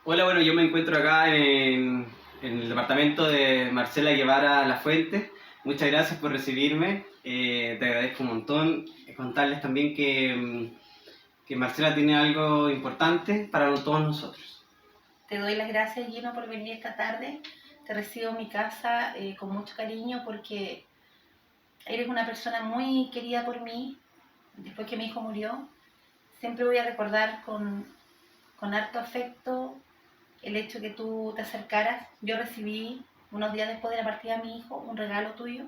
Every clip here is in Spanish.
Hola, bueno, yo me encuentro acá en el departamento de Marcela Guevara La Fuente. Muchas gracias por recibirme, te agradezco un montón. Contarles también que Marcela tiene algo importante para todos nosotros. Te doy las gracias, Gino, por venir esta tarde. Te recibo en mi casa con mucho cariño porque eres una persona muy querida por mí. Después que mi hijo murió, siempre voy a recordar con harto afecto el hecho que tú te acercaras. Yo recibí, unos días después de la partida de mi hijo, un regalo tuyo.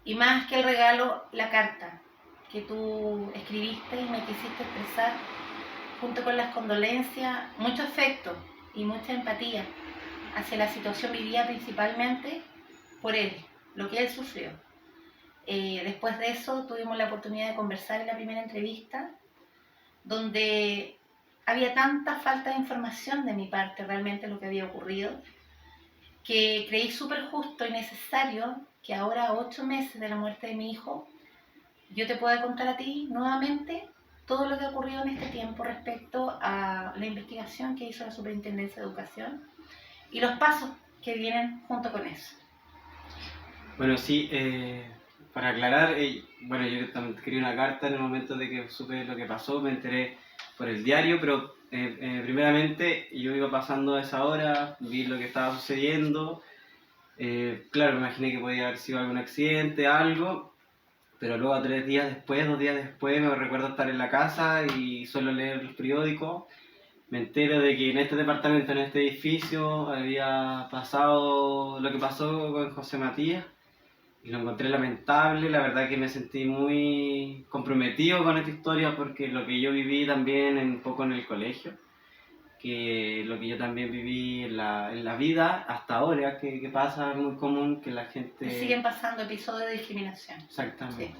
Y más que el regalo, la carta que tú escribiste y me quisiste expresar, junto con las condolencias, mucho afecto y mucha empatía hacia la situación vivida principalmente por él, lo que él sufrió. Después de eso tuvimos la oportunidad de conversar en la primera entrevista, donde había tanta falta de información de mi parte realmente lo que había ocurrido, que creí súper justo y necesario que ahora, a 8 meses de la muerte de mi hijo, yo te pueda contar a ti nuevamente todo lo que ha ocurrido en este tiempo respecto a la investigación que hizo la Superintendencia de Educación y los pasos que vienen junto con eso. Bueno, sí, para aclarar, bueno, yo también escribí una carta en el momento de que supe lo que pasó, me enteré por el diario, pero primeramente yo iba pasando a esa hora, vi lo que estaba sucediendo. Claro, me imaginé que podía haber sido algún accidente, algo, pero luego 3 días después, 2 días después, me recuerdo estar en la casa y solo leer el periódico. Me entero de que en este departamento, en este edificio, había pasado lo que pasó con José Matías y lo encontré lamentable. La verdad que me sentí muy comprometido con esta historia porque lo que yo viví también un poco en el colegio, que lo que yo también viví en la vida hasta ahora, que pasa muy común que la gente... Siguen pasando episodios de discriminación. Exactamente. Sí.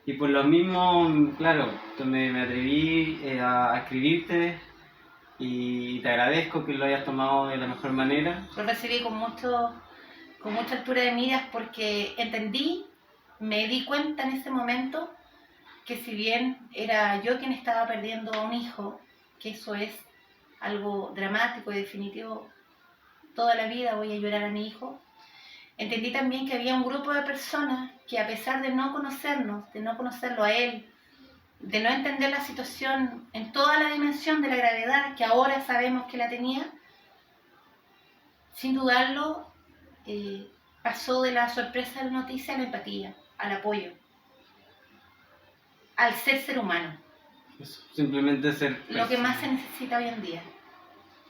Y por lo mismo, claro, me atreví a escribirte y te agradezco que lo hayas tomado de la mejor manera. Lo recibí con mucha altura de miras porque entendí, me di cuenta en ese momento que si bien era yo quien estaba perdiendo a un hijo, que eso es algo dramático y definitivo, toda la vida voy a llorar a mi hijo, entendí también que había un grupo de personas que, a pesar de no conocernos, de no conocerlo a él, de no entender la situación en toda la dimensión de la gravedad que ahora sabemos que la tenía, sin dudarlo, eh, pasó de la sorpresa de la noticia a la empatía, al apoyo, al ser humano. Eso, simplemente ser Lo que persona. más se necesita hoy en día,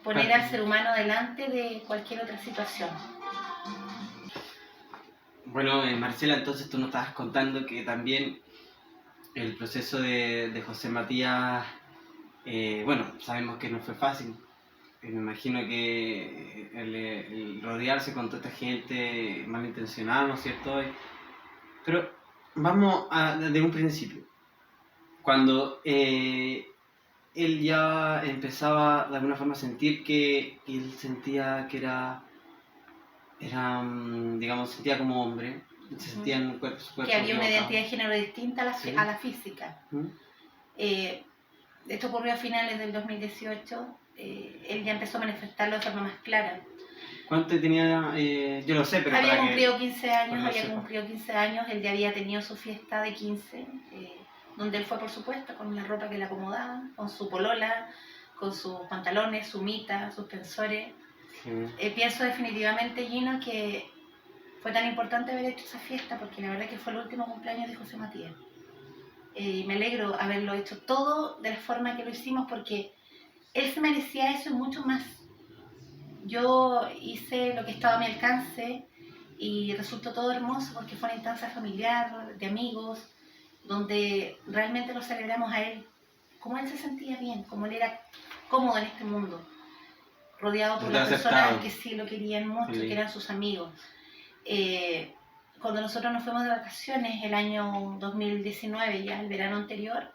poner al ser humano delante de cualquier otra situación. Bueno, Marcela, entonces tú nos estabas contando que también el proceso de José Matías, bueno, sabemos que no fue fácil. Me imagino que el rodearse con toda esta gente malintencionada, ¿no es cierto? Pero vamos desde un principio. Cuando él ya empezaba de alguna forma a sentir que él sentía que digamos, sentía como hombre, se sentía en su cuerpo Que había una equivocado. identidad de género distinta Sí. a la física. ¿Mm? Esto ocurrió a finales del 2018. Él ya empezó a manifestarlo de forma más clara. ¿Cuánto tenía? Yo lo sé, pero Había para cumplido que 15 años, no había sepa. cumplido 15 años, él ya había tenido su fiesta de 15, donde él fue, por supuesto, con la ropa que le acomodaba, con su polola, con sus pantalones, su mita, sus tensores. Sí. Pienso definitivamente, Gino, que fue tan importante haber hecho esa fiesta porque la verdad que fue el último cumpleaños de José Matías. Y me alegro haberlo hecho todo de la forma que lo hicimos porque él se merecía eso y mucho más. Yo hice lo que estaba a mi alcance y resultó todo hermoso porque fue una instancia familiar, de amigos, donde realmente lo celebramos a él, como él se sentía bien, como él era cómodo en este mundo, rodeado por las personas que sí lo querían mucho, que eran sus amigos. Cuando nosotros nos fuimos de vacaciones el año 2019, ya el verano anterior,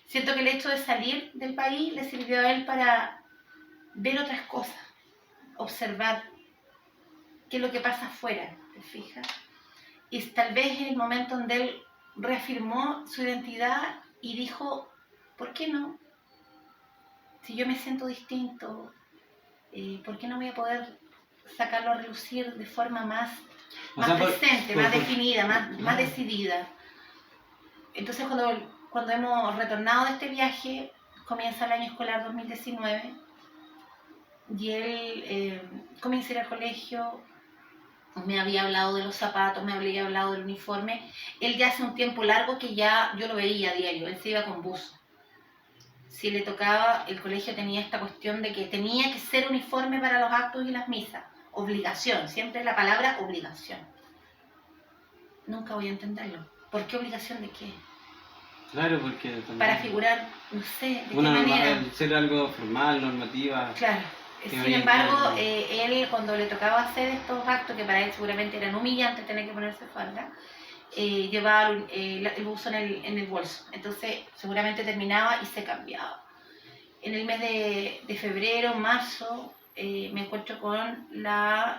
siento que el hecho de salir del país le sirvió a él para ver otras cosas, observar qué es lo que pasa afuera, ¿te fijas? Y tal vez en el momento donde él reafirmó su identidad y dijo, ¿por qué no? Si yo me siento distinto, ¿por qué no voy a poder sacarlo a relucir de forma más sea, presente, más definida, más decidida? Entonces cuando hemos retornado de este viaje, comienza el año escolar 2019 y él comienza a ir al colegio. Me había hablado de los zapatos, me había hablado del uniforme. Él ya hace un tiempo largo que ya yo lo veía a diario, él se iba con buzo. Si le tocaba, el colegio tenía esta cuestión de que tenía que ser uniforme para los actos y las misas. Obligación, siempre la palabra obligación. Nunca voy a entenderlo. ¿Por qué obligación de qué? Claro, porque también... Para figurar, no sé, de qué manera. Ser algo formal, normativa. Claro. Sin embargo, él cuando le tocaba hacer estos actos, que para él seguramente eran humillantes tener que ponerse falda, llevaba el buzo en el bolso. Entonces seguramente terminaba y se cambiaba. En el mes de febrero, marzo, me encuentro con la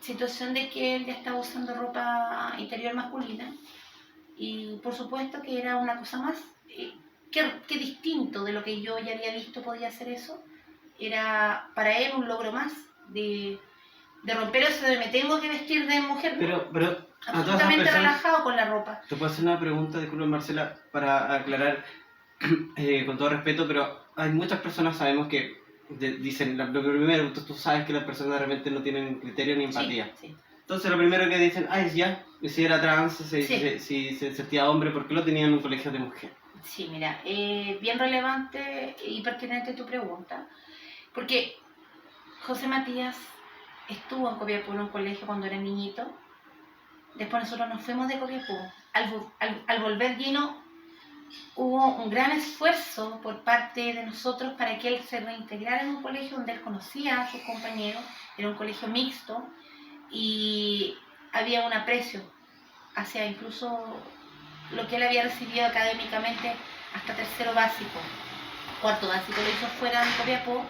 situación de que él ya estaba usando ropa interior masculina y por supuesto que era una cosa más, que distinto de lo que yo ya había visto podía ser eso. Era para él un logro más de romper eso de me tengo que vestir de mujer. Pero absolutamente personas, relajado con la ropa. Te puedo hacer una pregunta, disculpa Marcela, para aclarar con todo respeto, pero hay muchas personas, sabemos que dicen, lo primero, tú sabes que las personas realmente no tienen criterio ni empatía. Sí. Entonces lo primero que dicen, si era trans, si se sentía hombre, ¿por qué lo tenían en un colegio de mujer? Sí, mira, bien relevante y pertinente tu pregunta, porque José Matías estuvo en Copiapó en un colegio cuando era niñito. Después nosotros nos fuimos de Copiapó. Al volver Gino, hubo un gran esfuerzo por parte de nosotros para que él se reintegrara en un colegio donde él conocía a sus compañeros. Era un colegio mixto y había un aprecio hacia incluso lo que él había recibido académicamente hasta tercero básico. Cuarto básico lo hizo fuera de Copiapó.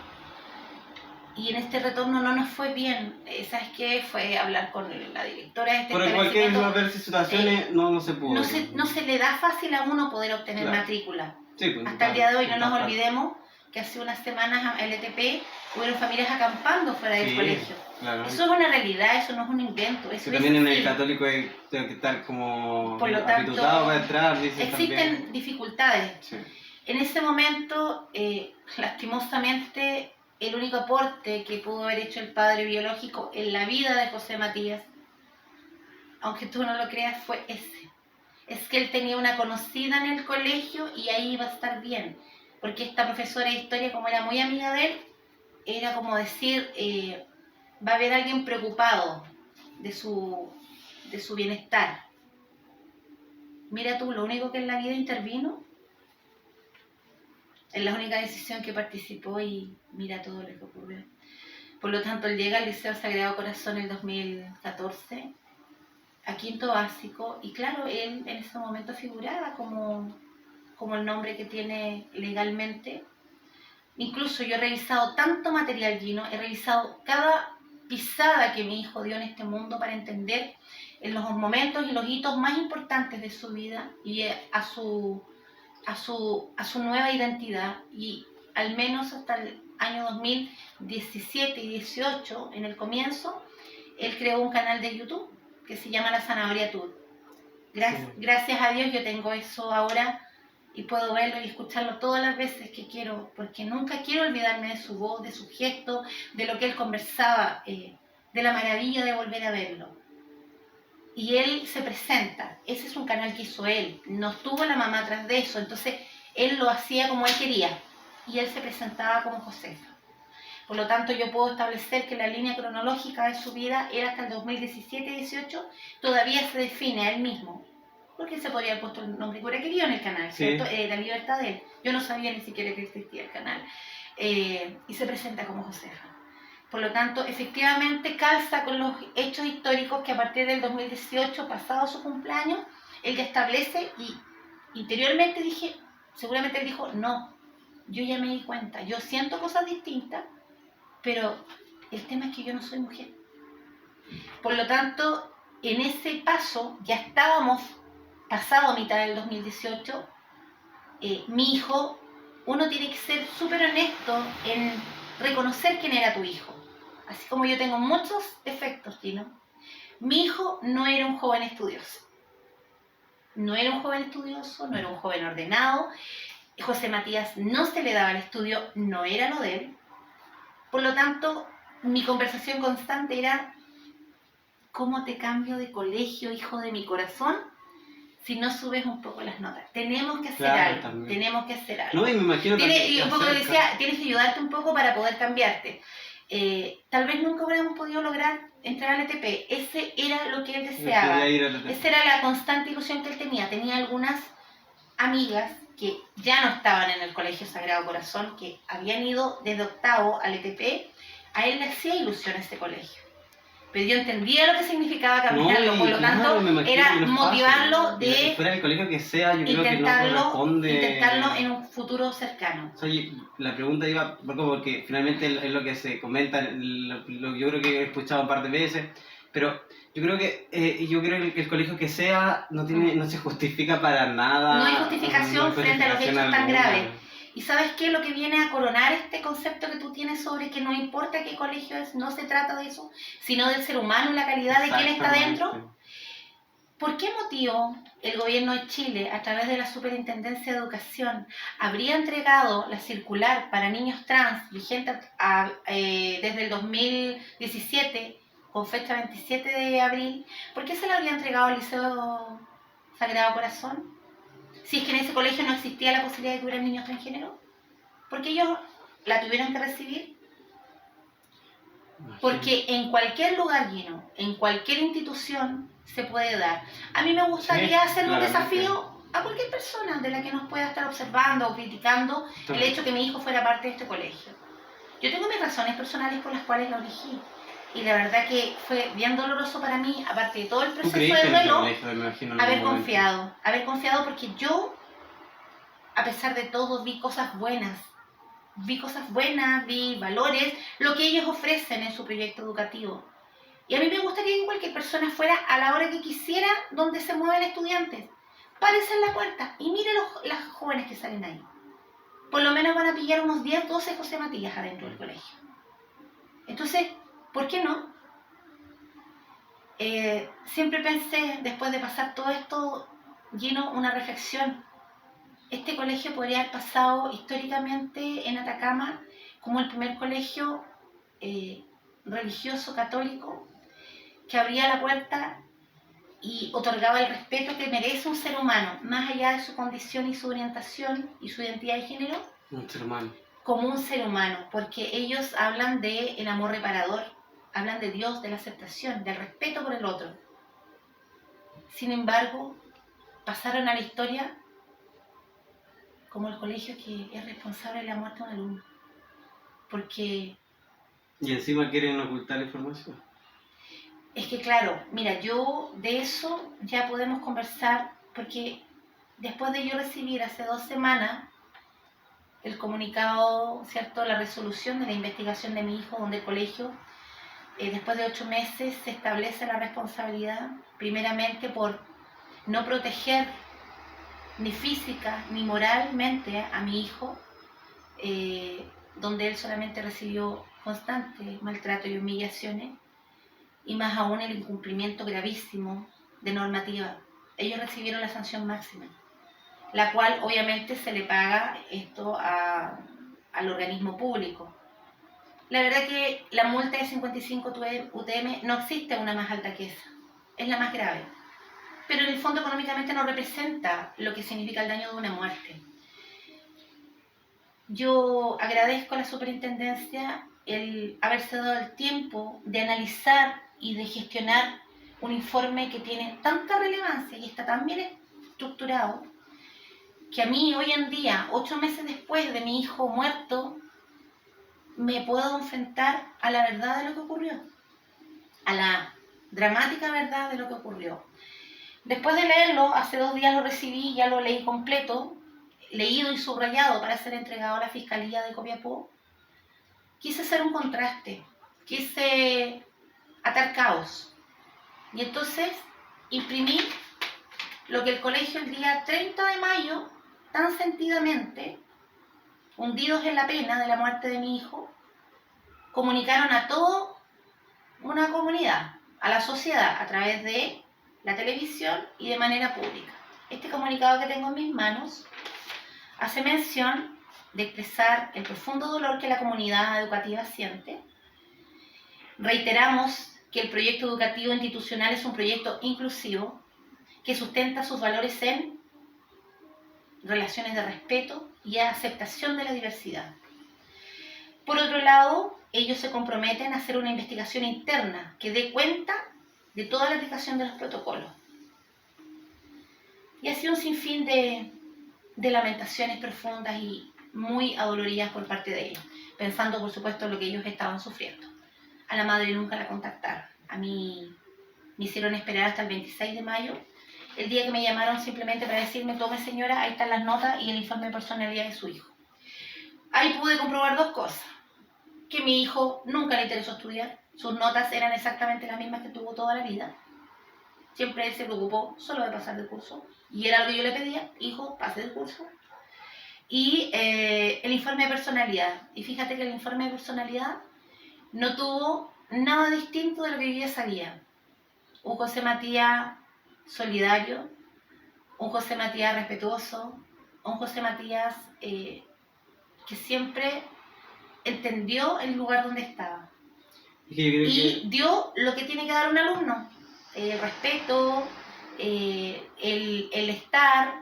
Y en este retorno no nos fue bien. ¿Sabes qué? Fue hablar con la directora de este Por cualquier situaciones no se pudo. No se le da fácil a uno poder obtener matrícula. Sí, pues, hasta el día de hoy no nos olvidemos que hace unas semanas en LTP hubieron familias acampando fuera del colegio. Claro. Eso es una realidad, eso no es un invento. Eso también en el católico hay que estar como por lo tanto, para entrar. Existen también dificultades. Sí. En ese momento, lastimosamente, el único aporte que pudo haber hecho el padre biológico en la vida de José Matías, aunque tú no lo creas, fue ese. Es que él tenía una conocida en el colegio y ahí iba a estar bien. Porque esta profesora de historia, como era muy amiga de él, era como decir, va a haber alguien preocupado de su bienestar. Mira tú, lo único que en la vida intervino es la única decisión que participó y mira todo lo que ocurrió. Por lo tanto, él llega al Liceo Sagrado Corazón en el 2014, a quinto básico, y claro, él en ese momento figuraba como el nombre que tiene legalmente. Incluso yo he revisado tanto material Gino, he revisado cada pisada que mi hijo dio en este mundo para entender en los momentos y los hitos más importantes de su vida y a su nueva identidad, y al menos hasta el año 2017 y 18, en el comienzo, él creó un canal de YouTube que se llama La Zanahoria Tour. Gracias a Dios yo tengo eso ahora y puedo verlo y escucharlo todas las veces que quiero, porque nunca quiero olvidarme de su voz, de su gesto, de lo que él conversaba, de la maravilla de volver a verlo. Y él se presenta, ese es un canal que hizo él, no estuvo la mamá atrás de eso, entonces él lo hacía como él quería y él se presentaba como Josefa. Por lo tanto, yo puedo establecer que la línea cronológica de su vida era hasta el 2017-18, todavía se define a él mismo, porque se podría haber puesto el nombre que hubiera querido en el canal, ¿cierto? La libertad de él. Yo no sabía ni siquiera que existía el canal. Y se presenta como Josefa. Por lo tanto, efectivamente calza con los hechos históricos que a partir del 2018, pasado su cumpleaños, él ya establece, y interiormente dije, seguramente él dijo, no, yo ya me di cuenta, yo siento cosas distintas, pero el tema es que yo no soy mujer. Por lo tanto, en ese paso ya estábamos pasado a mitad del 2018, mi hijo, uno tiene que ser súper honesto reconocer quién era tu hijo. Así como yo tengo muchos defectos, Gino, mi hijo no era un joven estudioso. No era un joven estudioso, no era un joven ordenado. José Matías no se le daba el estudio, no era lo de él. Por lo tanto, mi conversación constante era: ¿cómo te cambio de colegio, hijo de mi corazón, si no subes un poco las notas? Tenemos que hacer algo, también. tenemos que hacer algo. No, y me imagino Y un poco decía, tienes que ayudarte un poco para poder cambiarte. Tal vez nunca hubiéramos podido lograr entrar al ETP. Ese era lo que él deseaba. Esa era la constante ilusión que él tenía. Tenía algunas amigas que ya no estaban en el Colegio Sagrado Corazón, que habían ido desde octavo al ETP. A él le hacía ilusión este colegio, pero yo entendía lo que significaba cambiarlo, por lo tanto era motivarlo de fuera del colegio que sea, yo creo que no corresponde intentarlo en un futuro cercano. O sea, la pregunta iba porque finalmente es lo que se comenta, yo creo que he escuchado un par de veces, pero yo creo que el colegio que sea no se justifica para nada. No hay justificación frente a los hechos tan graves. ¿Y sabes qué? Lo que viene a coronar este concepto que tú tienes sobre que no importa qué colegio es, no se trata de eso, sino del ser humano y la calidad de quien está dentro. ¿Por qué motivo el gobierno de Chile, a través de la Superintendencia de Educación, habría entregado la circular para niños trans vigente desde el 2017, con fecha 27 de abril? ¿Por qué se la habría entregado al Liceo Sagrado Corazón? Si es que en ese colegio no existía la posibilidad de que hubiera niños transgénero, ¿por qué ellos la tuvieron que recibir? Porque en cualquier lugar lleno, en cualquier institución se puede dar. A mí me gustaría hacer un desafío a cualquier persona de la que nos pueda estar observando o criticando el hecho que mi hijo fuera parte de este colegio. Yo tengo mis razones personales por las cuales lo elegí. Y la verdad que fue bien doloroso para mí, aparte de todo el proceso de duelo, haber confiado porque yo, a pesar de todo, vi cosas buenas, vi valores, lo que ellos ofrecen en su proyecto educativo. Y a mí me gustaría que cualquier persona fuera a la hora que quisiera donde se mueven estudiantes. Párese en la puerta y mire las jóvenes que salen ahí. Por lo menos van a pillar unos 10, 12 José Matías adentro del colegio. Entonces, ¿por qué no? Siempre pensé, después de pasar todo esto, Gino, una reflexión. Este colegio podría haber pasado históricamente en Atacama como el primer colegio religioso católico que abría la puerta y otorgaba el respeto que merece un ser humano, más allá de su condición y su orientación y su identidad de género. Un ser humano. Como un ser humano, porque ellos hablan del amor reparador, hablan de Dios, de la aceptación, del respeto por el otro. Sin embargo, pasaron a la historia como el colegio que es responsable de la muerte de un alumno. Porque... Y encima quieren ocultar la información. Es que claro, mira, yo de eso ya podemos conversar, porque después de yo recibir hace 2 semanas el comunicado, ¿cierto?, la resolución de la investigación de mi hijo, donde el colegio, después de 8 meses, se establece la responsabilidad, primeramente por no proteger ni física ni moralmente a mi hijo, donde él solamente recibió constantes maltrato y humillaciones, y más aún el incumplimiento gravísimo de normativa. Ellos recibieron la sanción máxima, la cual obviamente se le paga esto al organismo público. La verdad que la multa de 55 UTM no existe una más alta que esa, es la más grave. Pero en el fondo económicamente no representa lo que significa el daño de una muerte. Yo agradezco a la superintendencia el haberse dado el tiempo de analizar y de gestionar un informe que tiene tanta relevancia y está tan bien estructurado, que a mí hoy en día, 8 meses después de mi hijo muerto, me puedo enfrentar a la verdad de lo que ocurrió, a la dramática verdad de lo que ocurrió. Después de leerlo, hace 2 días lo recibí, ya lo leí completo, leído y subrayado para ser entregado a la Fiscalía de Copiapó. Quise hacer un contraste, quise atar caos. Y entonces imprimí lo que el colegio el día 30 de mayo, tan sentidamente, hundidos en la pena de la muerte de mi hijo, comunicaron a toda una comunidad, a la sociedad, a través de la televisión y de manera pública. Este comunicado que tengo en mis manos hace mención de expresar el profundo dolor que la comunidad educativa siente. Reiteramos que el proyecto educativo institucional es un proyecto inclusivo que sustenta sus valores en relaciones de respeto y aceptación de la diversidad. Por otro lado, ellos se comprometen a hacer una investigación interna que dé cuenta de toda la aplicación de los protocolos. Y así un sinfín de lamentaciones profundas y muy adoloridas por parte de ellos, pensando por supuesto en lo que ellos estaban sufriendo. A la madre nunca la contactaron. A mí me hicieron esperar hasta el 26 de mayo, el día que me llamaron simplemente para decirme: tome señora, ahí están las notas y el informe de personalidad de su hijo. Ahí pude comprobar dos cosas: que mi hijo nunca le interesó estudiar, sus notas eran exactamente las mismas que tuvo toda la vida, siempre él se preocupó solo de pasar de curso, y era lo que yo le pedía: hijo, pase de curso. Y el informe de personalidad, y fíjate que el informe de personalidad no tuvo nada distinto de lo que yo ya sabía. Un José Matías solidario, un José Matías respetuoso, un José Matías que siempre entendió el lugar donde estaba y dio lo que tiene que dar un alumno: respeto, el estar,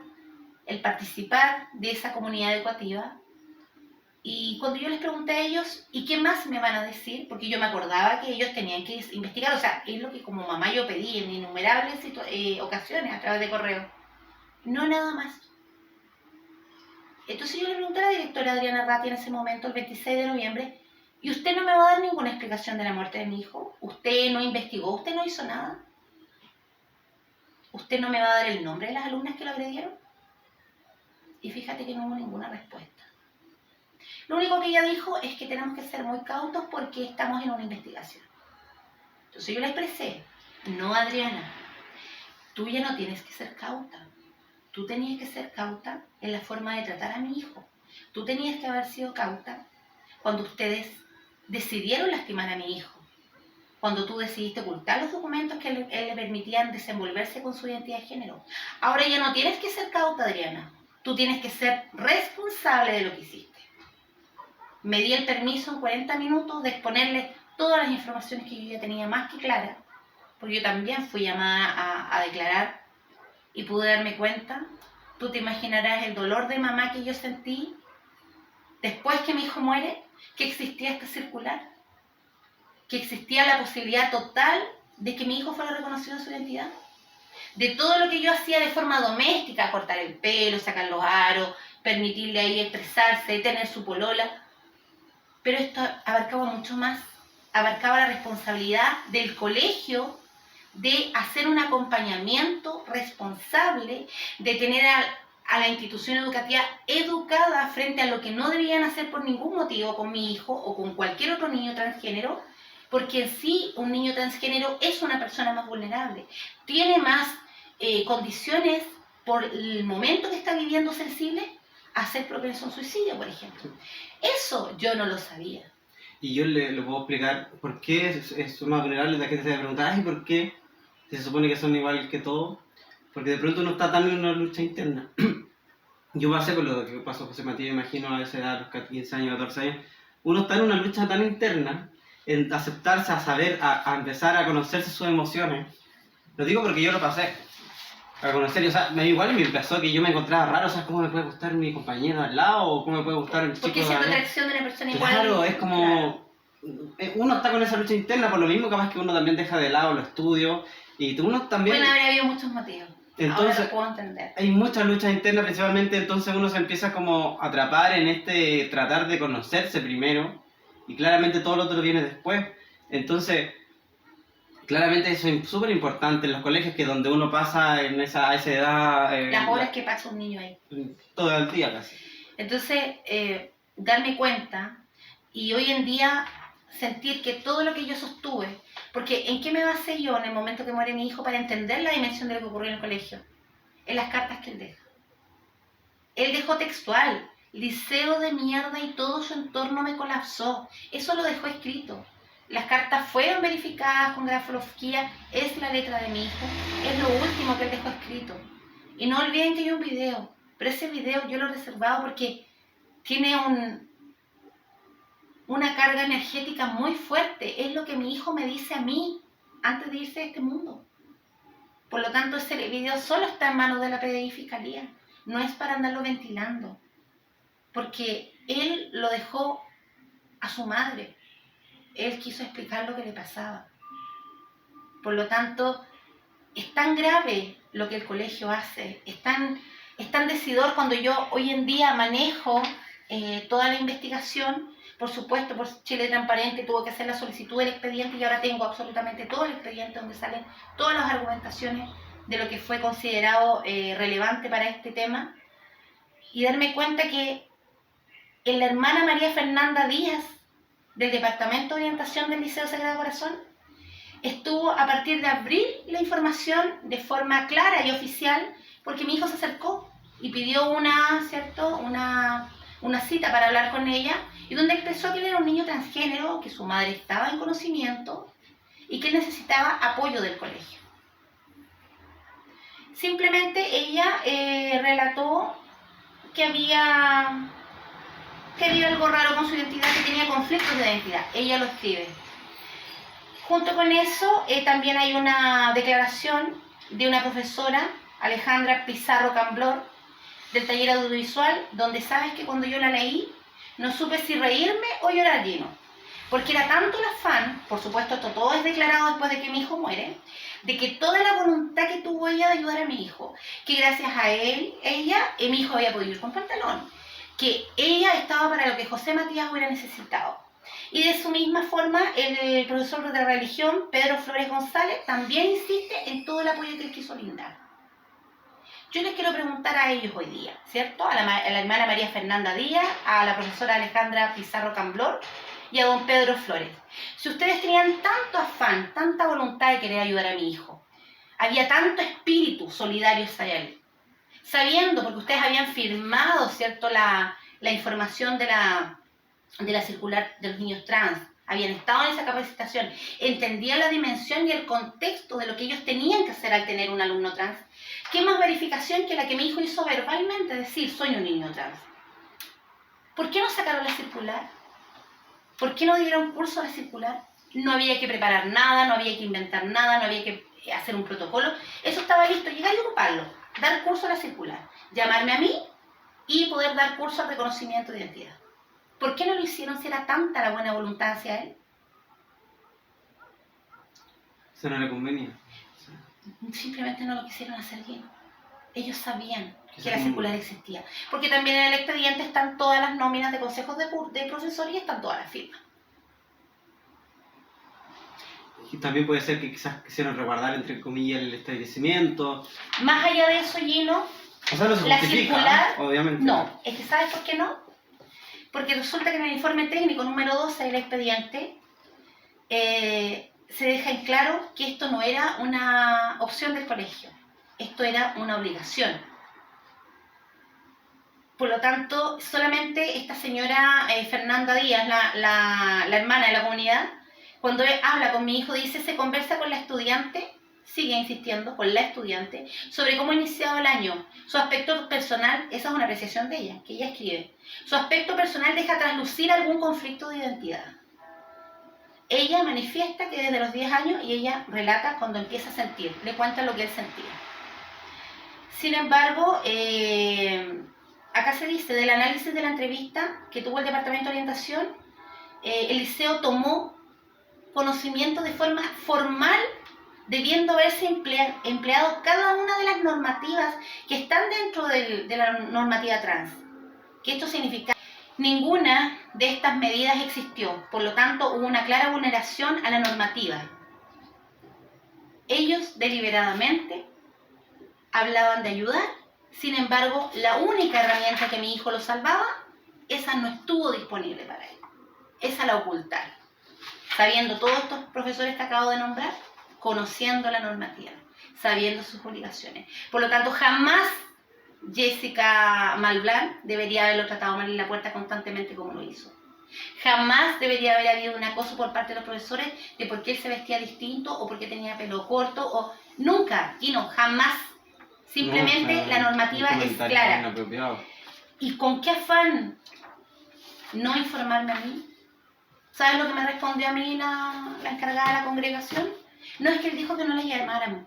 el participar de esa comunidad educativa. Y cuando yo les pregunté a ellos, ¿y qué más me van a decir? Porque yo me acordaba que ellos tenían que investigar, o sea, es lo que como mamá yo pedí en innumerables ocasiones a través de correo. No nada más. Entonces yo le pregunté a la directora Adriana Ratti en ese momento, el 26 de noviembre, ¿y usted no me va a dar ninguna explicación de la muerte de mi hijo? ¿Usted no investigó? ¿Usted no hizo nada? ¿Usted no me va a dar el nombre de las alumnas que lo agredieron? Y fíjate que no hubo ninguna respuesta. Lo único que ella dijo es que tenemos que ser muy cautos porque estamos en una investigación. Entonces yo le expresé: no, Adriana, tú ya no tienes que ser cauta. Tú tenías que ser cauta en la forma de tratar a mi hijo. Tú tenías que haber sido cauta cuando ustedes decidieron lastimar a mi hijo. Cuando tú decidiste ocultar los documentos que le permitían desenvolverse con su identidad de género. Ahora ya no tienes que ser cauta, Adriana. Tú tienes que ser responsable de lo que hiciste. Me di el permiso en 40 minutos de exponerle todas las informaciones que yo ya tenía más que claras, porque yo también fui llamada a declarar y pude darme cuenta. Tú te imaginarás el dolor de mamá que yo sentí después que mi hijo muere, que existía esta circular, que existía la posibilidad total de que mi hijo fuera reconocido en su identidad. De todo lo que yo hacía de forma doméstica: cortar el pelo, sacar los aros, permitirle ahí expresarse, tener su polola. Pero esto abarcaba mucho más, abarcaba la responsabilidad del colegio de hacer un acompañamiento responsable, de tener a la institución educativa educada frente a lo que no debían hacer por ningún motivo con mi hijo o con cualquier otro niño transgénero, porque en sí un niño transgénero es una persona más vulnerable, tiene más condiciones por el momento que está viviendo sensible a ser propenso a un suicidio, por ejemplo. Eso yo no lo sabía. Y yo le puedo explicar por qué son más vulnerables. La gente se va a preguntar: ¿y por qué? Se supone que son igual que todos. Porque de pronto uno está tan en una lucha interna. Yo pasé por lo que pasó José Matías, imagino, a esa edad, a los 15 años, 14 años. Uno está en una lucha tan interna, en aceptarse, a saber, a empezar a conocerse sus emociones. Lo digo porque yo lo pasé. A conocer, o sea, igual me empezó que yo me encontraba raro, o sea, ¿cómo me puede gustar mi compañero al lado? ¿O cómo me puede gustar un chico? Porque siento atracción de una persona igual. Claro, es como... Claro. Uno está con esa lucha interna, por lo mismo capaz que uno también deja de lado los estudios, y uno también... Bueno, habría habido muchos motivos. Entonces, ahora lo puedo entender. Hay muchas luchas internas principalmente, entonces uno se empieza como a atrapar en tratar de conocerse primero, y claramente todo lo otro viene después. Entonces... Claramente eso es súper importante en los colegios, que donde uno pasa a esa edad... las horas que pasa un niño ahí. Todo el día casi. Entonces, darme cuenta y hoy en día sentir que todo lo que yo sostuve, porque ¿en qué me basé yo en el momento que muere mi hijo para entender la dimensión de lo que ocurrió en el colegio? En las cartas que él deja. Él dejó textual: liceo de mierda y todo su entorno me colapsó. Eso lo dejó escrito. Las cartas fueron verificadas con grafología, es la letra de mi hijo, es lo último que él dejó escrito. Y no olviden que hay un video, pero ese video yo lo he reservado porque tiene una carga energética muy fuerte. Es lo que mi hijo me dice a mí antes de irse de este mundo. Por lo tanto, ese video solo está en manos de la PDI y Fiscalía. No es para andarlo ventilando. Porque él lo dejó a su madre. Él quiso explicar lo que le pasaba. Por lo tanto, es tan grave lo que el colegio hace. Es tan decidor cuando yo hoy en día manejo toda la investigación. Por supuesto, por Chile Transparente tuvo que hacer la solicitud del expediente y ahora tengo absolutamente todo el expediente donde salen todas las argumentaciones de lo que fue considerado relevante para este tema y darme cuenta que en la hermana María Fernanda Díaz del Departamento de Orientación del Liceo Sagrado Corazón estuvo a partir de abril la información de forma clara y oficial porque mi hijo se acercó y pidió una cita para hablar con ella y donde expresó que él era un niño transgénero, que su madre estaba en conocimiento y que él necesitaba apoyo del colegio. Simplemente ella relató que había algo raro con su identidad, que tenía conflictos de identidad. Ella lo escribe. Junto con eso también hay una declaración de una profesora, Alejandra Pizarro Camblor, del taller audiovisual, donde sabes que cuando yo la leí no supe si reírme o llorar lleno, porque era tanto el afán, por supuesto esto todo es declarado después de que mi hijo muere, de que toda la voluntad que tuvo ella de ayudar a mi hijo, que gracias a ella, mi hijo había podido ir con pantalón, que ella estaba para lo que José Matías hubiera necesitado. Y de su misma forma, el profesor de religión, Pedro Flores González, también insiste en todo el apoyo que él quiso brindar. Yo les quiero preguntar a ellos hoy día, ¿cierto? A la hermana María Fernanda Díaz, a la profesora Alejandra Pizarro Camblor y a don Pedro Flores. Si ustedes tenían tanto afán, tanta voluntad de querer ayudar a mi hijo, había tanto espíritu solidario hacia él, sabiendo, porque ustedes habían firmado, ¿cierto?, la información de la circular de los niños trans, habían estado en esa capacitación, entendían la dimensión y el contexto de lo que ellos tenían que hacer al tener un alumno trans. ¿Qué más verificación que la que mi hijo hizo verbalmente, decir, soy un niño trans? ¿Por qué no sacaron la circular? ¿Por qué no dieron curso a la circular? No había que preparar nada, no había que inventar nada, no había que hacer un protocolo. Eso estaba listo, llegar y ocuparlo, dar curso a la circular, llamarme a mí y poder dar curso al reconocimiento de identidad. ¿Por qué no lo hicieron si era tanta la buena voluntad hacia él? Eso no le convenía. Simplemente no lo quisieron hacer bien. Ellos sabían que la circular existía. Porque también en el expediente están todas las nóminas de consejos de profesores y están todas las firmas. Y también puede ser que quizás quisieron resguardar, entre comillas, el establecimiento. Más allá de eso, Gino, o sea, no se la justifica, circular, obviamente. No, es que ¿sabes por qué no? Porque resulta que en el informe técnico número 12 del expediente se deja en claro que esto no era una opción del colegio, esto era una obligación. Por lo tanto, solamente esta señora Fernanda Díaz, la hermana de la comunidad, cuando habla con mi hijo, dice, se conversa con la estudiante, sigue insistiendo, con la estudiante, sobre cómo ha iniciado el año. Su aspecto personal, esa es una apreciación de ella, que ella escribe. Su aspecto personal deja traslucir algún conflicto de identidad. Ella manifiesta que desde los 10 años, y ella relata cuando empieza a sentir, le cuenta lo que él sentía. Sin embargo, acá se dice, del análisis de la entrevista que tuvo el Departamento de Orientación, el liceo tomó conocimiento de forma formal, debiendo haberse empleado cada una de las normativas que están dentro de la normativa trans. Que esto significa ninguna de estas medidas existió, por lo tanto hubo una clara vulneración a la normativa. Ellos deliberadamente hablaban de ayudar, sin embargo, la única herramienta que mi hijo lo salvaba, esa no estuvo disponible para él. Esa la ocultaron. Sabiendo todos estos profesores que acabo de nombrar, conociendo la normativa, sabiendo sus obligaciones. Por lo tanto, jamás Jessica Malblanc debería haberlo tratado mal en la puerta constantemente como lo hizo. Jamás debería haber habido un acoso por parte de los profesores de por qué él se vestía distinto o por qué tenía pelo corto o nunca, Gino, jamás. Simplemente No, o sea, la normativa un es comentario clara. inapropiado. ¿Y con qué afán no informarme a mí? ¿Sabes lo que me respondió a mí la encargada de la congregación? No, es que él dijo que no la llamáramos.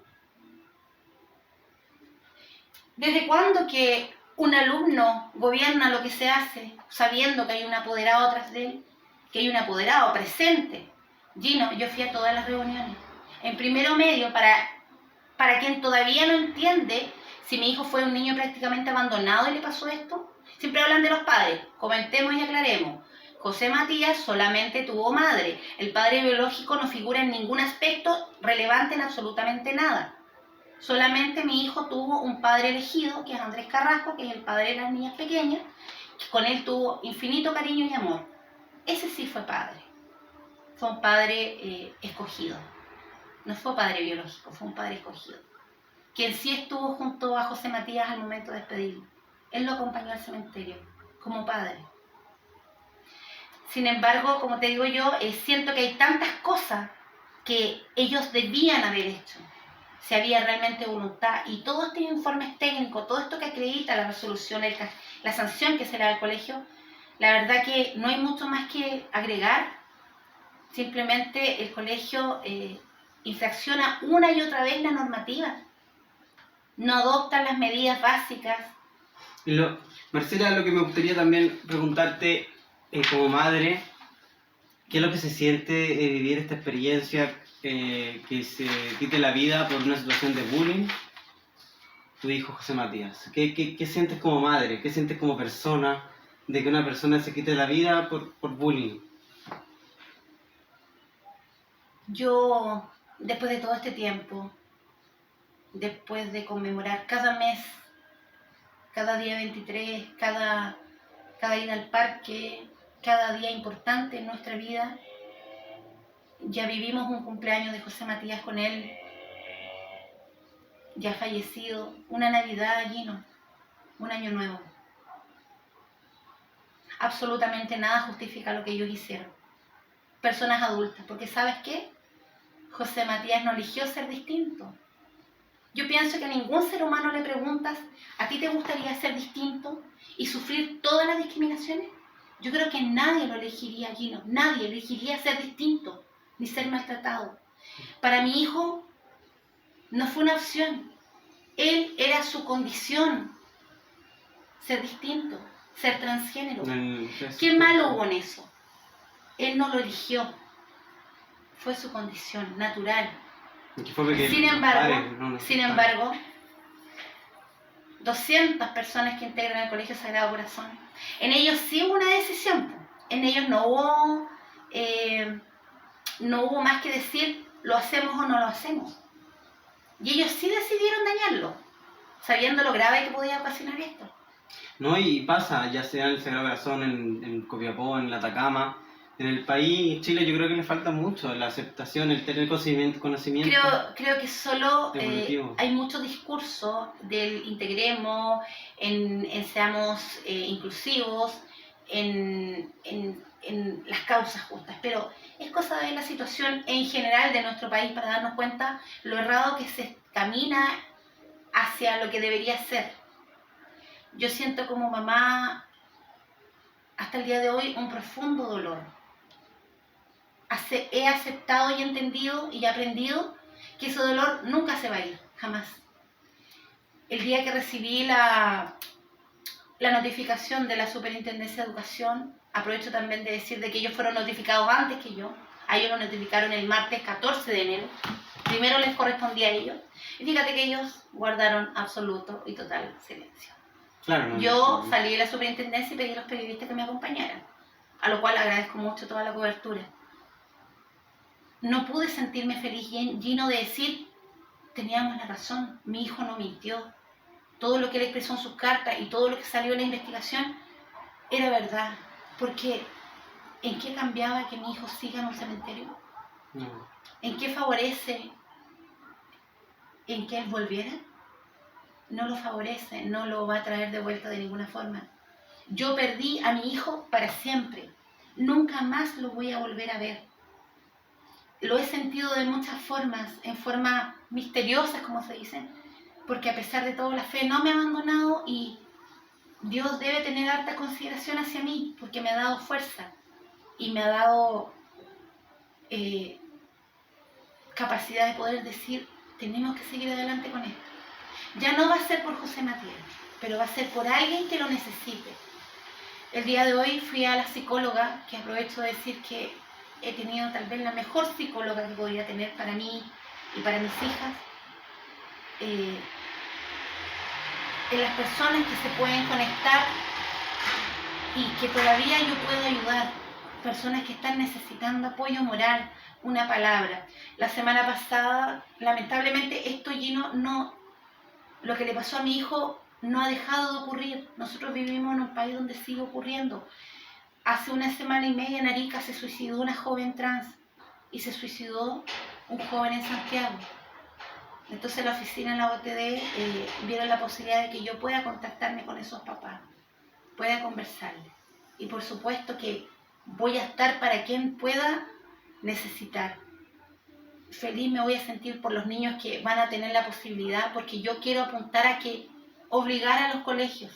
¿Desde cuándo que un alumno gobierna lo que se hace sabiendo que hay un apoderado tras de él? Que hay un apoderado presente. Gino, yo fui a todas las reuniones. En primero medio, para quien todavía no entiende si mi hijo fue un niño prácticamente abandonado y le pasó esto. Siempre hablan de los padres. Comentemos y aclaremos. José Matías solamente tuvo madre. El padre biológico no figura en ningún aspecto relevante en absolutamente nada. Solamente mi hijo tuvo un padre elegido, que es Andrés Carrasco, que es el padre de las niñas pequeñas, que con él tuvo infinito cariño y amor. Ese sí fue padre. Fue un padre escogido. No fue padre biológico, fue un padre escogido. Quien sí estuvo junto a José Matías al momento de despedirlo. Él lo acompañó al cementerio como padre. Sin embargo, como te digo yo, siento que hay tantas cosas que ellos debían haber hecho si había realmente voluntad, y todos estos informes técnicos, todo esto que acredita la resolución, la sanción que se le da al colegio, la verdad que no hay mucho más que agregar. Simplemente el colegio infracciona una y otra vez la normativa, no adopta las medidas básicas. Marcela, lo que me gustaría también preguntarte como madre, ¿qué es lo que se siente vivir esta experiencia, que se quite la vida por una situación de bullying? Tu hijo José Matías, ¿qué sientes como madre? ¿Qué sientes como persona de que una persona se quite la vida por bullying? Yo, después de todo este tiempo, después de conmemorar cada mes, cada día 23, cada ida al parque, cada día importante en nuestra vida, ya vivimos un cumpleaños de José Matías con él, ya fallecido, una Navidad allí, ¿no? Un año nuevo. Absolutamente nada justifica lo que ellos hicieron. Personas adultas, porque ¿sabes qué? José Matías no eligió ser distinto. Yo pienso que a ningún ser humano le preguntas, ¿a ti te gustaría ser distinto y sufrir todas las discriminaciones? Yo creo que nadie lo elegiría, Gino. Nadie elegiría ser distinto ni ser maltratado. Para mi hijo no fue una opción. Él era su condición, ser distinto, ser transgénero. ¿Qué malo hubo en eso? Él no lo eligió. Fue su condición natural. Sin embargo, 200 personas que integran el Colegio Sagrado Corazón, en ellos sí hubo una decisión. En ellos no hubo más que decir, lo hacemos o no lo hacemos. Y ellos sí decidieron dañarlo, sabiendo lo grave que podía ocasionar esto. No, y pasa, ya sea en el Sagrado Corazón, en Copiapó, en la Atacama, en el país, Chile, yo creo que le falta mucho la aceptación, el tener conocimiento. Creo que solo hay mucho discurso del integremos, en seamos inclusivos, en las causas justas, pero es cosa de la situación en general de nuestro país para darnos cuenta lo errado que se camina hacia lo que debería ser. Yo siento como mamá, hasta el día de hoy, un profundo dolor. He aceptado y entendido y aprendido que ese dolor nunca se va a ir, jamás. El día que recibí la notificación de la Superintendencia de Educación, aprovecho también de decir de que ellos fueron notificados antes que yo. A ellos lo notificaron el martes 14 de enero. Primero les correspondía a ellos. Y fíjate que ellos guardaron absoluto y total silencio. Claro, Yo salí de la superintendencia y pedí a los periodistas que me acompañaran, a lo cual agradezco mucho toda la cobertura. No pude sentirme feliz, Gino, de decir, teníamos la razón, mi hijo no mintió. Todo lo que él expresó en sus cartas y todo lo que salió en la investigación era verdad. Porque, ¿en qué cambiaba que mi hijo siga en un cementerio? No. ¿En qué favorece en que él volviera? no lo favorece, no lo va a traer de vuelta de ninguna forma. Yo perdí a mi hijo para siempre. Nunca más lo voy a volver a ver. Lo he sentido de muchas formas, en formas misteriosas, como se dice, porque a pesar de todo la fe no me ha abandonado y Dios debe tener harta consideración hacia mí, porque me ha dado fuerza y me ha dado capacidad de poder decir, tenemos que seguir adelante con esto. Ya no va a ser por José Matías, pero va a ser por alguien que lo necesite. El día de hoy fui a la psicóloga, que aprovecho de decir que he tenido tal vez la mejor psicóloga que podría tener para mí y para mis hijas. En las personas que se pueden conectar y que todavía yo puedo ayudar. Personas que están necesitando apoyo moral, una palabra. La semana pasada, lamentablemente, esto lleno no... Lo que le pasó a mi hijo no ha dejado de ocurrir. Nosotros vivimos en un país donde sigue ocurriendo. Hace una semana y media en Arica se suicidó una joven trans y se suicidó un joven en Santiago. Entonces la oficina en la OTD vieron la posibilidad de que yo pueda contactarme con esos papás, pueda conversarles. Y por supuesto que voy a estar para quien pueda necesitar. Feliz me voy a sentir por los niños que van a tener la posibilidad, porque yo quiero apuntar a que obligar a los colegios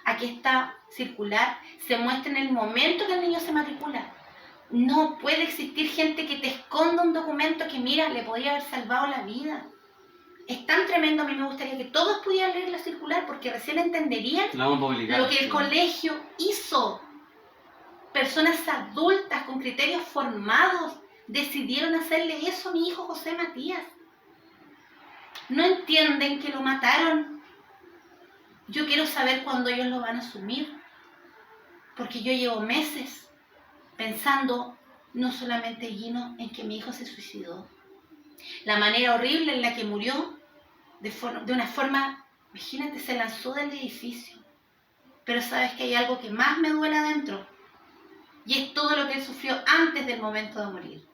a que esta circular se muestre en el momento que el niño se matricula. No puede existir gente que te esconda un documento que, mira, le podría haber salvado la vida. Es tan tremendo, a mí me gustaría que todos pudieran leer la circular, porque recién entenderían lo que el colegio hizo. Personas adultas con criterios formados decidieron hacerle eso a mi hijo José Matías. No entienden que lo mataron. Yo quiero saber cuándo ellos lo van a asumir, porque yo llevo meses pensando, no solamente Gino, en que mi hijo se suicidó. La manera horrible en la que murió, de una forma, imagínate, se lanzó del edificio. Pero sabes que hay algo que más me duele adentro, y es todo lo que él sufrió antes del momento de morir,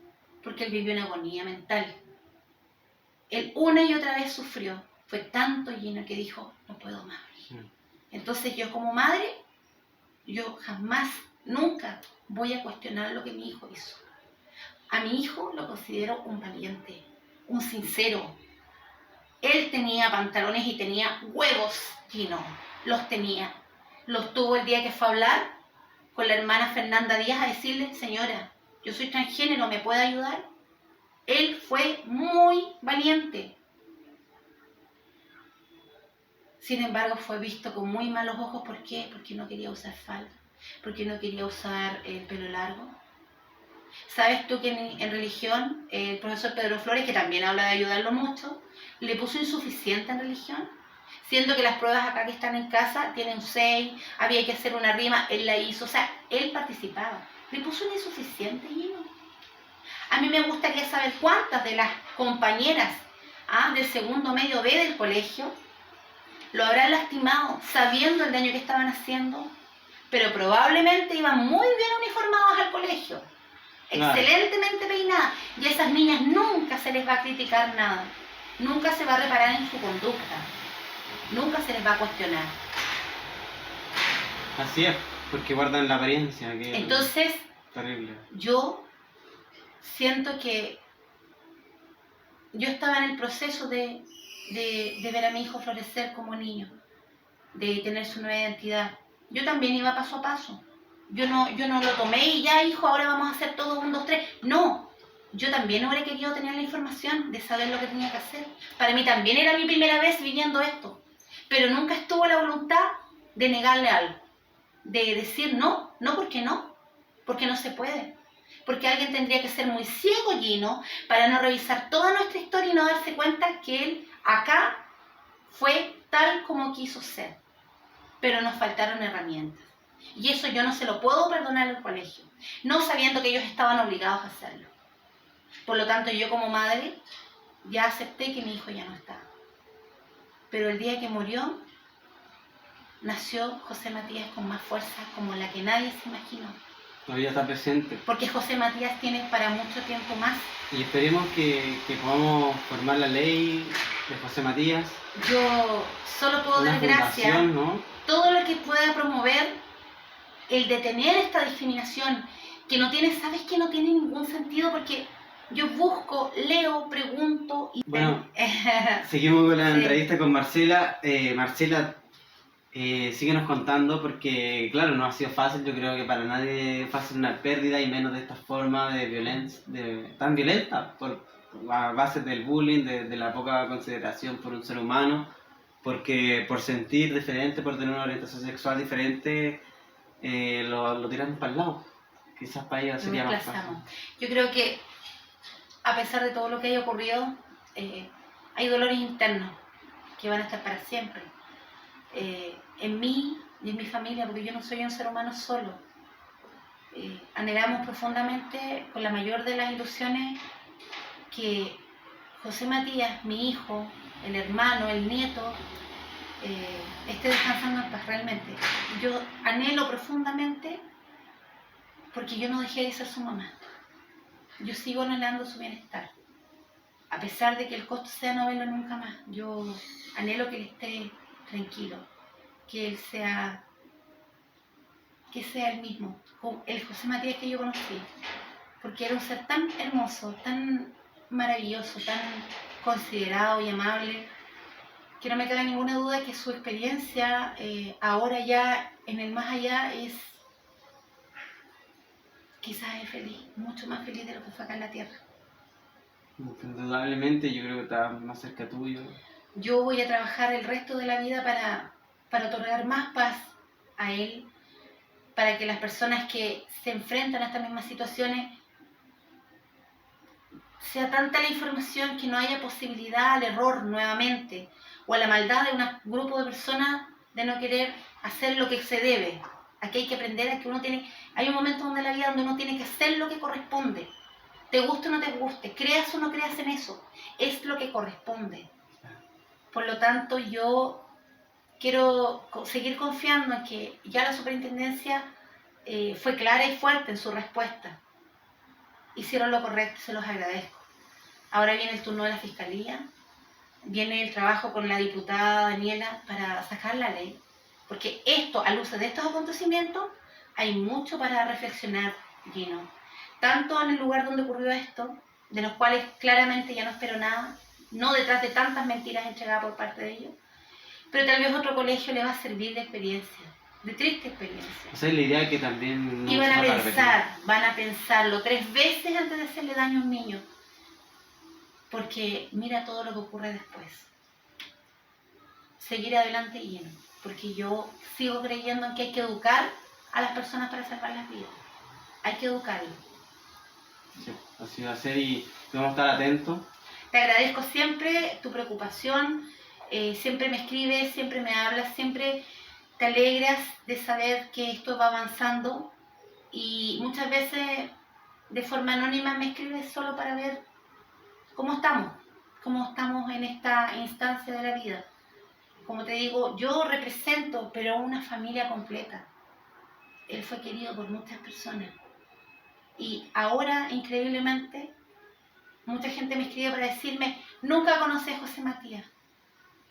porque él vivió en agonía mental. Él una y otra vez sufrió. Fue tanto, Gino, que dijo, no puedo más. Entonces yo como madre, yo jamás, nunca voy a cuestionar lo que mi hijo hizo. A mi hijo lo considero un valiente, un sincero. Él tenía pantalones y tenía huevos, Gino, los tenía. Los tuvo el día que fue a hablar con la hermana Fernanda Díaz a decirle, señora, yo soy transgénero, ¿me puede ayudar? Él fue muy valiente. Sin embargo, fue visto con muy malos ojos. ¿Por qué? Porque no quería usar falda, porque no quería usar el pelo largo. ¿Sabes tú que en religión, el profesor Pedro Flores, que también habla de ayudarlo mucho, le puso insuficiente en religión? Siendo que las pruebas acá que están en casa tienen 6, había que hacer una rima, él la hizo, o sea, él participaba. Le puso un insuficiente, Gino. A mí me gustaría saber cuántas de las compañeras del segundo medio B del colegio lo habrán lastimado sabiendo el daño que estaban haciendo, pero probablemente iban muy bien uniformados al colegio, excelentemente peinadas, y a esas niñas nunca se les va a criticar nada, nunca se va a reparar en su conducta, nunca se les va a cuestionar. Así es, porque guardan la apariencia. Que entonces, terrible. Yo siento que yo estaba en el proceso de ver a mi hijo florecer como niño, de tener su nueva identidad. Yo también iba paso a paso. Yo no lo tomé y ya, hijo, ahora vamos a hacer todo 1, 2, 3. No, yo también hubiera querido tener la información de saber lo que tenía que hacer. Para mí también era mi primera vez viviendo esto, pero nunca estuvo la voluntad de negarle algo, de decir no, porque no se puede. Porque alguien tendría que ser muy ciego, Gino, para no revisar toda nuestra historia y no darse cuenta que él acá fue tal como quiso ser. Pero nos faltaron herramientas. Y eso yo no se lo puedo perdonar al colegio, no sabiendo que ellos estaban obligados a hacerlo. Por lo tanto, yo como madre ya acepté que mi hijo ya no estaba. Pero el día que murió, nació José Matías con más fuerza como la que nadie se imaginó. todavía está presente. porque José Matías tiene para mucho tiempo más. Y esperemos que podamos formar la ley de José Matías. Yo solo puedo Una dar gracias fundación, ¿no? todo lo que pueda promover el detener esta discriminación, que no tiene, ¿sabes qué? No tiene ningún sentido, porque yo busco, leo, pregunto y... Bueno, seguimos con la Sí. entrevista con Marcela. Marcela, síguenos contando, porque claro, no ha sido fácil, yo creo que para nadie es fácil una pérdida, y menos de esta forma de violencia, tan violenta, a base del bullying, de la poca consideración por un ser humano, porque por sentir diferente, por tener una orientación sexual diferente, lo tiramos para el lado. Quizás para ella Lo sería más fácil. desplazamos. Yo creo que a pesar de todo lo que haya ocurrido, hay dolores internos que van a estar para siempre. En mí y en mi familia, porque yo no soy un ser humano solo. Anhelamos profundamente, con la mayor de las ilusiones, que José Matías, mi hijo, el hermano, el nieto, esté descansando en paz realmente. Yo anhelo profundamente, porque yo no dejé de ser su mamá. Yo sigo anhelando su bienestar. A pesar de que el costo sea no verlo nunca más, yo anhelo que él esté tranquilo, que él sea el mismo, el José Matías que yo conocí, porque era un ser tan hermoso, tan maravilloso, tan considerado y amable, que no me cabe ninguna duda que su experiencia ahora ya en el más allá quizás es feliz, mucho más feliz de lo que fue acá en la tierra. Indudablemente, yo creo que está más cerca tuyo. Yo voy a trabajar el resto de la vida para otorgar más paz a él, para que las personas que se enfrentan a estas mismas situaciones, sea tanta la información que no haya posibilidad al error nuevamente, o a la maldad de un grupo de personas de no querer hacer lo que se debe. Aquí hay que aprender a que hay un momento en la vida donde uno tiene que hacer lo que corresponde. Te guste o no te guste, creas o no creas en eso, es lo que corresponde. Por lo tanto, yo quiero seguir confiando en que ya la superintendencia fue clara y fuerte en su respuesta. Hicieron lo correcto, se los agradezco. Ahora viene el turno de la Fiscalía, viene el trabajo con la diputada Daniela para sacar la ley, porque a luz de estos acontecimientos, hay mucho para reflexionar, Gino. Tanto en el lugar donde ocurrió esto, de los cuales claramente ya no espero nada, no detrás de tantas mentiras entregadas por parte de ellos, pero tal vez otro colegio le va a servir de experiencia, de triste experiencia. O sea, la idea es que también... Y van a pensarlo 3 veces antes de hacerle daño a un niño, porque mira todo lo que ocurre después. Seguir adelante lleno, porque yo sigo creyendo en que hay que educar a las personas para salvar las vidas. Hay que educarlos. Sí, así va a ser, y vamos a estar atentos. Te agradezco siempre tu preocupación, siempre me escribes, siempre me hablas, siempre te alegras de saber que esto va avanzando, y muchas veces de forma anónima me escribes solo para ver cómo estamos en esta instancia de la vida. Como te digo, yo represento, pero una familia completa. Él fue querido por muchas personas. Y ahora, increíblemente, mucha gente me escribe para decirme, nunca conocí a José Matías,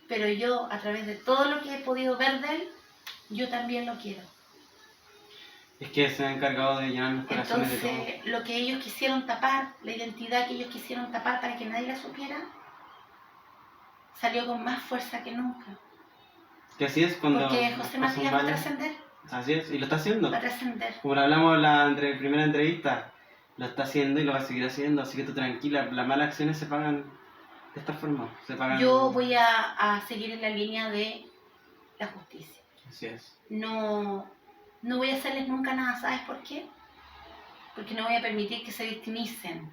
pero yo, a través de todo lo que he podido ver de él, yo también lo quiero. Es que se han encargado de llenar los corazones de todos. Entonces, lo que ellos quisieron tapar, la identidad que ellos quisieron tapar para que nadie la supiera, salió con más fuerza que nunca. Que así es cuando... Porque José Matías va a trascender. Así es, y lo está haciendo. Va a trascender. Como lo hablamos en la primera entrevista, lo está haciendo y lo va a seguir haciendo, así que tú tranquila, las malas acciones se pagan de esta forma. Se pagan... Yo voy a seguir en la línea de la justicia. Así es. No voy a hacerles nunca nada, ¿sabes por qué? Porque no voy a permitir que se victimicen.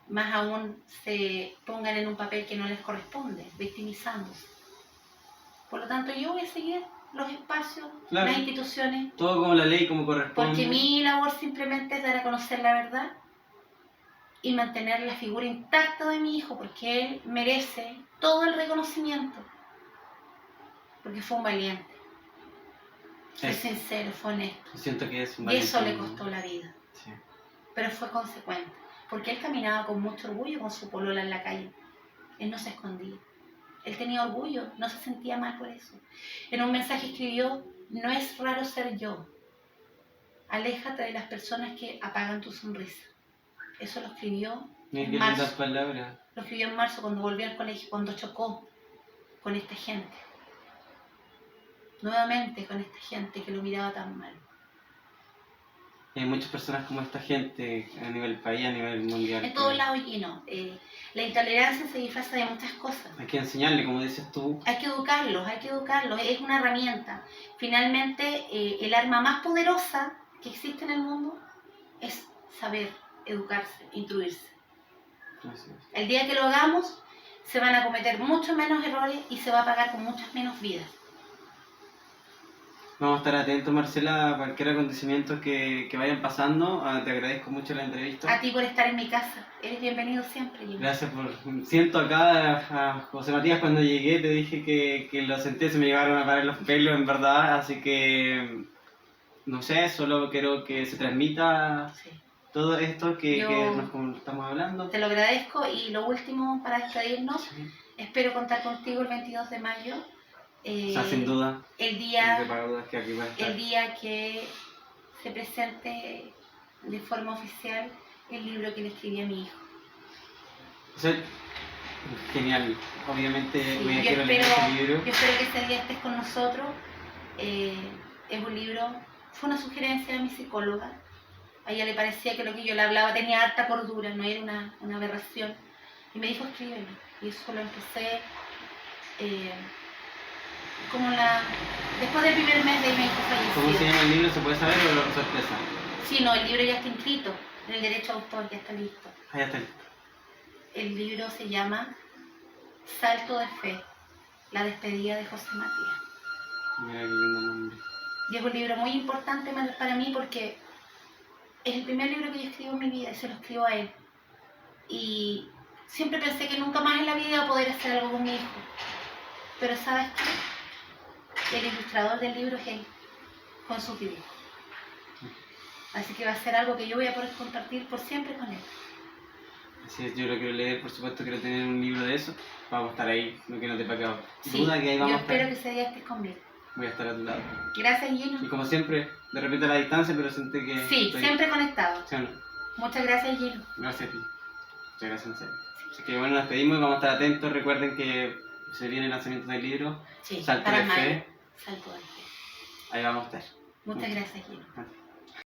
Más aún se pongan en un papel que no les corresponde, victimizándose. Por lo tanto, yo voy a seguir los espacios, claro, las instituciones. Todo como la ley, como corresponde. Porque mi labor simplemente es dar a conocer la verdad y mantener la figura intacta de mi hijo, porque él merece todo el reconocimiento, porque fue un valiente. Fue sincero, fue honesto. Siento que es un Y eso le valiente. costó la vida. Sí. Pero fue consecuente. Porque él caminaba con mucho orgullo con su polola en la calle. Él no se escondía. Él tenía orgullo, no se sentía mal por eso. En un mensaje escribió: no es raro ser yo. Aléjate de las personas que apagan tu sonrisa. Eso lo escribió en marzo. Palabras. Lo escribió en marzo cuando volvió al colegio, cuando chocó con esta gente. Nuevamente con esta gente que lo miraba tan mal. Hay muchas personas como esta gente a nivel país, a nivel mundial. En todos lados lleno. La intolerancia se disfraza de muchas cosas. Hay que enseñarle, como dices tú. Hay que educarlos, es una herramienta. Finalmente, el arma más poderosa que existe en el mundo es saber educarse, instruirse. Así es. El día que lo hagamos, se van a cometer muchos menos errores y se va a pagar con muchas menos vidas. Vamos a estar atentos, Marcela, a cualquier acontecimiento que vayan pasando. Te agradezco mucho la entrevista. A ti por estar en mi casa. Eres bienvenido siempre, Jimmy. Gracias por... Siento acá a José Matías cuando llegué, te dije que lo sentí, se me llegaron a parar los pelos, en verdad. Así que, no sé, solo quiero que se transmita Sí. todo esto que Yo nos estamos hablando. te lo agradezco y lo último para despedirnos, Sí. espero contar contigo el 22 de mayo. O sea, sin duda. El No día te pago dudas que aquí va a estar. el día que se presente de forma oficial el libro que le escribí a mi hijo. O sea, genial. Obviamente Sí, voy a yo quiero leer espero este libro. que ese día estés con nosotros. Es un libro, fue una sugerencia de mi psicóloga. A ella le parecía que lo que yo le hablaba tenía harta cordura, no era una aberración. Y me dijo: escríbelo. Y eso lo empecé después del primer mes de mi hijo fallecido. ¿Cómo se llama el libro? ¿Se puede saber o lo sorpresa? Sí, no, el libro ya está inscrito, en el derecho de autor ya está listo. Ah, ya está listo. El libro se llama Salto de Fe, la despedida de José Matías. Mira qué lindo nombre. Y es un libro muy importante para mí porque es el primer libro que yo escribo en mi vida y se lo escribo a él. Y siempre pensé que nunca más en la vida iba a poder hacer algo con mi hijo. Pero ¿sabes qué? El ilustrador del libro es él, con sus dibujos. Así que va a ser algo que yo voy a poder compartir por siempre con él. Así es, yo lo quiero leer, por supuesto quiero tener un libro de eso. Vamos a estar ahí, no que no te pague Sí, duda que ahí vamos yo a estar. espero que ese día estés conmigo. Voy a estar a tu lado. Gracias, Gino. Y como siempre, de repente a la distancia, pero sentí que... Sí, estoy... siempre conectado. ¿Sí o no? Muchas gracias, Gino. Gracias a ti. Muchas gracias, en serio. Así que bueno, nos despedimos y vamos a estar atentos. Recuerden que se viene el lanzamiento del libro. Sí, Salto para de mayo. Fe. Salto de Fe. Ahí vamos a estar. Muchas gracias, Gino. Gracias.